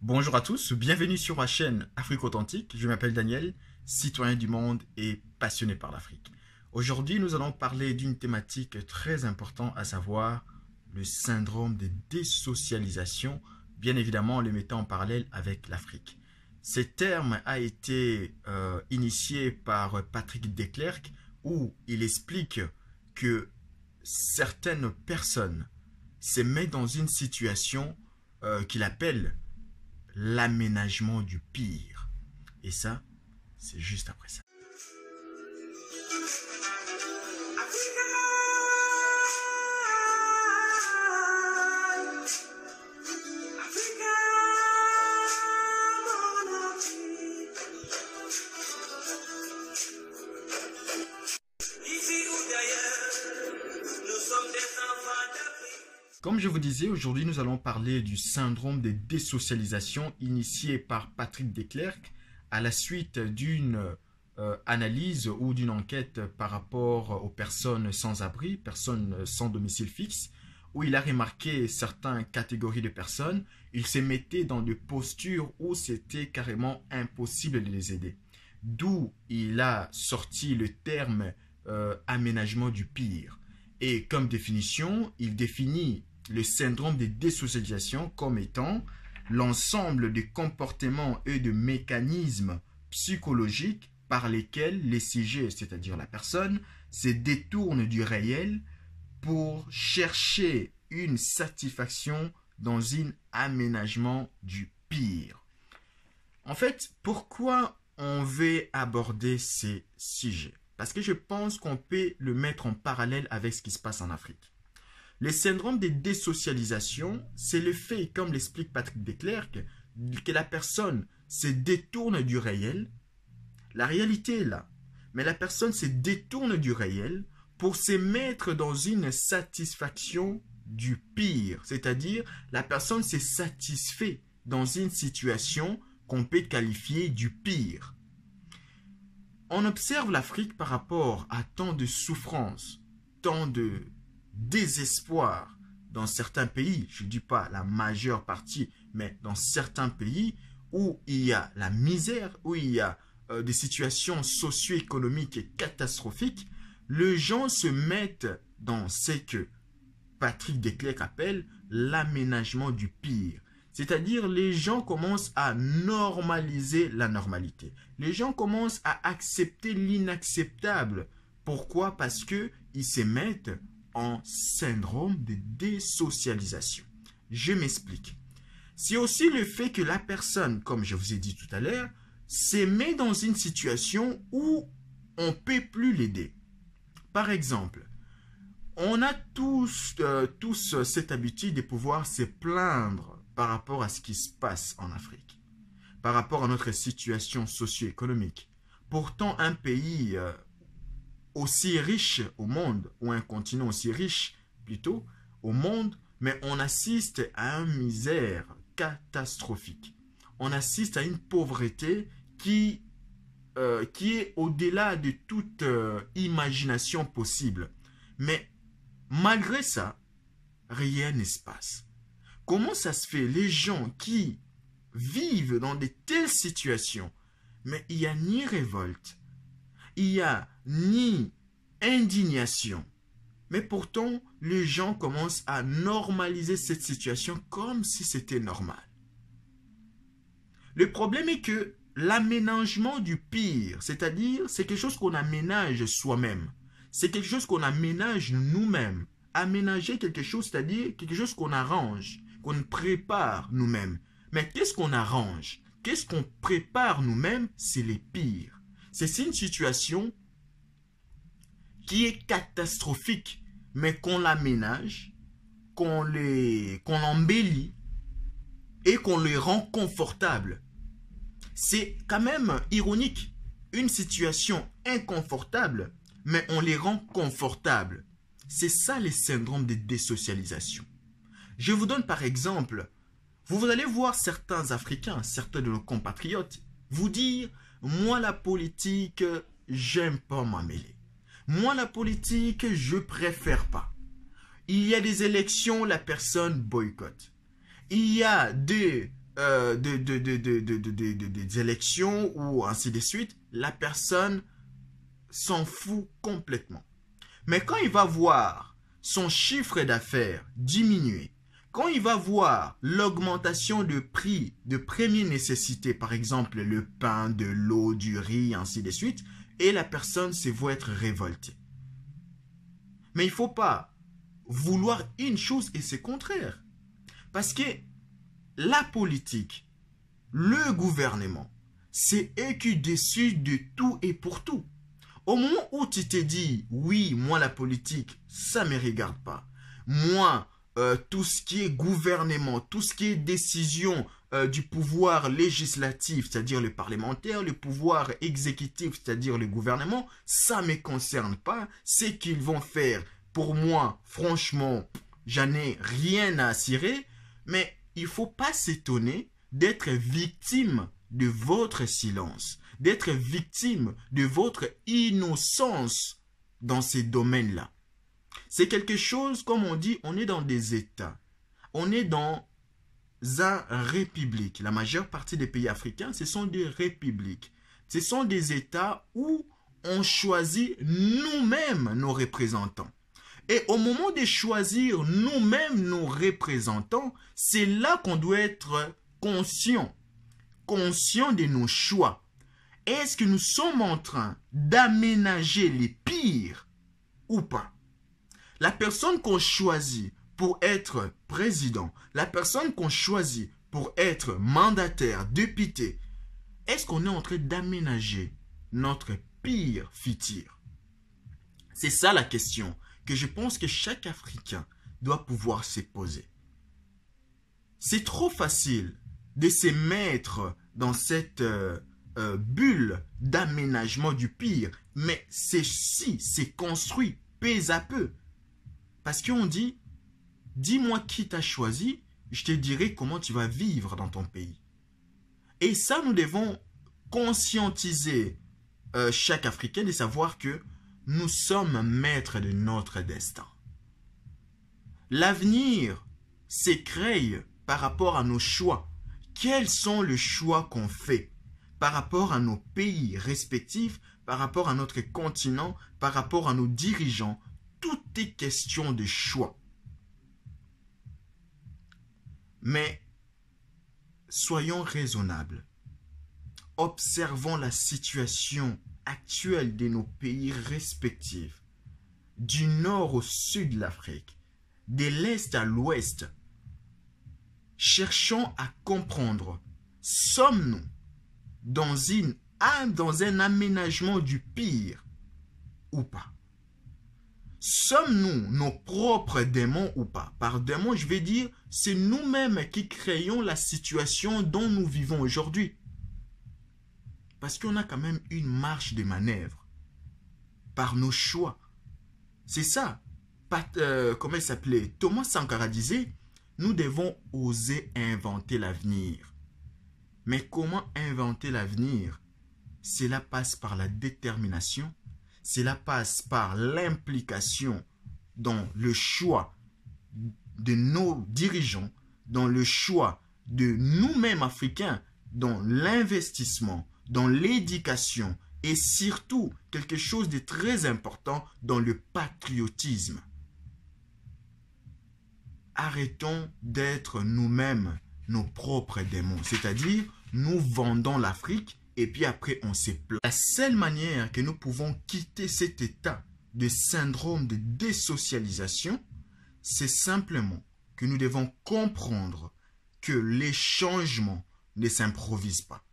Bonjour à tous, bienvenue sur ma chaîne Afrique Authentique. Je m'appelle Daniel, citoyen du monde et passionné par l'Afrique. Aujourd'hui, nous allons parler d'une thématique très importante, à savoir le syndrome de désocialisation, bien évidemment le mettant en parallèle avec l'Afrique. Ce terme a été initié par Patrick de Klerk, où il explique que certaines personnes se mettent dans une situation qu'il appelle l'aménagement du pire. Et ça, c'est juste après ça. Comme je vous disais, aujourd'hui nous allons parler du syndrome de désocialisation initié par Patrick de Klerk à la suite d'une analyse ou d'une enquête par rapport aux personnes sans abri, personnes sans domicile fixe, où il a remarqué certaines catégories de personnes. Il se mettait dans des postures où c'était carrément impossible de les aider. D'où il a sorti le terme aménagement du pire. Et comme définition, il définit le syndrome de désocialisation comme étant l'ensemble des comportements et de mécanismes psychologiques par lesquels les sujets, c'est-à-dire la personne, se détournent du réel pour chercher une satisfaction dans un aménagement du pire. En fait, pourquoi on veut aborder ces sujets? Parce que je pense qu'on peut le mettre en parallèle avec ce qui se passe en Afrique. Le syndrome de désocialisation, c'est le fait, comme l'explique Patrick de Klerk, que la personne se détourne du réel. La réalité est là, mais la personne se détourne du réel pour se mettre dans une satisfaction du pire. C'est-à-dire, la personne se satisfait dans une situation qu'on peut qualifier du pire. On observe l'Afrique par rapport à tant de souffrances, tant de désespoir dans certains pays, je ne dis pas la majeure partie, mais dans certains pays où il y a la misère, où il y a des situations socio-économiques catastrophiques, les gens se mettent dans ce que Patrick de Klerk appelle l'aménagement du pire. C'est-à-dire, les gens commencent à normaliser la normalité. Les gens commencent à accepter l'inacceptable. Pourquoi? Parce qu'ils se mettent en syndrome de désocialisation. Je m'explique. C'est aussi le fait que la personne, comme je vous ai dit tout à l'heure, se met dans une situation où on ne peut plus l'aider. Par exemple, on a tous cette habitude de pouvoir se plaindre par rapport à ce qui se passe en Afrique, par rapport à notre situation socio-économique. Pourtant, un pays aussi riche au monde, ou un continent aussi riche plutôt au monde, mais on assiste à une misère catastrophique. On assiste à une pauvreté qui est au-delà de toute imagination possible. Mais malgré ça, rien ne se passe. Comment ça se fait? Les gens qui vivent dans de telles situations, mais il n'y a ni révolte, il n'y a ni indignation. Mais pourtant, les gens commencent à normaliser cette situation comme si c'était normal. Le problème est que l'aménagement du pire, c'est-à-dire c'est quelque chose qu'on aménage soi-même. C'est quelque chose qu'on aménage nous-mêmes. Aménager quelque chose, c'est-à-dire quelque chose qu'on arrange, qu'on prépare nous-mêmes. Mais qu'est-ce qu'on arrange? Qu'est-ce qu'on prépare nous-mêmes? C'est les pires. C'est une situation qui est catastrophique, mais qu'on l'aménage, qu'on l'embellit et qu'on le rend confortable. C'est quand même ironique. Une situation inconfortable, mais on les rend confortables. C'est ça les syndromes de désocialisation. Je vous donne par exemple, vous allez voir certains Africains, certains de nos compatriotes, vous dire, moi la politique, j'aime pas m'en mêler. Moi la politique, je préfère pas. Il y a des élections, la personne boycotte. Il y a des des élections ou ainsi de suite, la personne s'en fout complètement. Mais quand il va voir son chiffre d'affaires diminuer, quand il va voir l'augmentation de prix de première nécessité, par exemple le pain, de l'eau, du riz, ainsi de suite, et la personne se voit être révoltée. Mais il ne faut pas vouloir une chose et c'est contraire. Parce que la politique, le gouvernement, c'est eux qui décident de tout et pour tout. Au moment où tu te dis, oui, moi la politique, ça ne me regarde pas. Moi, tout ce qui est gouvernement, tout ce qui est décision du pouvoir législatif, c'est-à-dire le parlementaire, le pouvoir exécutif, c'est-à-dire le gouvernement, ça ne me concerne pas. Ce qu'ils vont faire, pour moi, franchement, j'en ai rien à cirer. Mais il ne faut pas s'étonner d'être victime de votre silence, d'être victime de votre innocence dans ces domaines-là. C'est quelque chose, comme on dit, on est dans des États. On est dans une république. La majeure partie des pays africains, ce sont des républiques. Ce sont des États où on choisit nous-mêmes nos représentants. Et au moment de choisir nous-mêmes nos représentants, c'est là qu'on doit être conscient de nos choix. Est-ce que nous sommes en train d'aménager les pires ou pas? La personne qu'on choisit pour être président, la personne qu'on choisit pour être mandataire, député, est-ce qu'on est en train d'aménager notre pire futur? C'est ça la question que je pense que chaque Africain doit pouvoir se poser. C'est trop facile de se mettre dans cette bulle d'aménagement du pire, mais ceci s'est construit peu à peu. Parce qu'on dit, dis-moi qui t'a choisi, je te dirai comment tu vas vivre dans ton pays. Et ça, nous devons conscientiser chaque Africain de savoir que nous sommes maîtres de notre destin. L'avenir s'écrée par rapport à nos choix. Quels sont les choix qu'on fait par rapport à nos pays respectifs, par rapport à notre continent, par rapport à nos dirigeants? Tout est question de choix. Mais soyons raisonnables. Observons la situation actuelle de nos pays respectifs, du nord au sud de l'Afrique, de l'est à l'ouest. Cherchons à comprendre, sommes-nous dans un aménagement du pire ou pas? Sommes-nous nos propres démons ou pas? Par démons, je vais dire, c'est nous-mêmes qui créons la situation dont nous vivons aujourd'hui. Parce qu'on a quand même une marge de manœuvre par nos choix. C'est ça. Comment il s'appelait? Thomas Sankara disait, nous devons oser inventer l'avenir. Mais comment inventer l'avenir? Cela passe par la détermination. Cela passe par l'implication dans le choix de nos dirigeants, dans le choix de nous-mêmes Africains, dans l'investissement, dans l'éducation et surtout quelque chose de très important dans le patriotisme. Arrêtons d'être nous-mêmes nos propres démons, c'est-à-dire nous vendons l'Afrique et puis après on se plaint. La seule manière que nous pouvons quitter cet état de syndrome de désocialisation, c'est simplement que nous devons comprendre que les changements ne s'improvisent pas.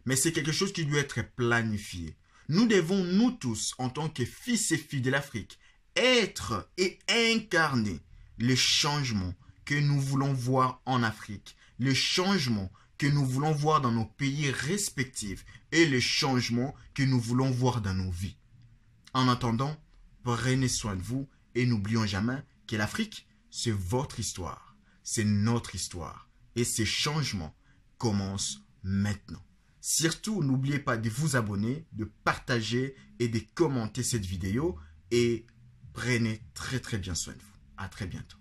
Mais c'est quelque chose qui doit être planifié. Nous devons, nous tous, en tant que fils et filles de l'Afrique, être et incarner les changements que nous voulons voir en Afrique, les changements que nous voulons voir dans nos pays respectifs et les changements que nous voulons voir dans nos vies. En attendant, prenez soin de vous et n'oublions jamais que l'Afrique, c'est votre histoire, c'est notre histoire et ces changements commencent maintenant. Surtout, n'oubliez pas de vous abonner, de partager et de commenter cette vidéo et prenez très bien soin de vous. À très bientôt.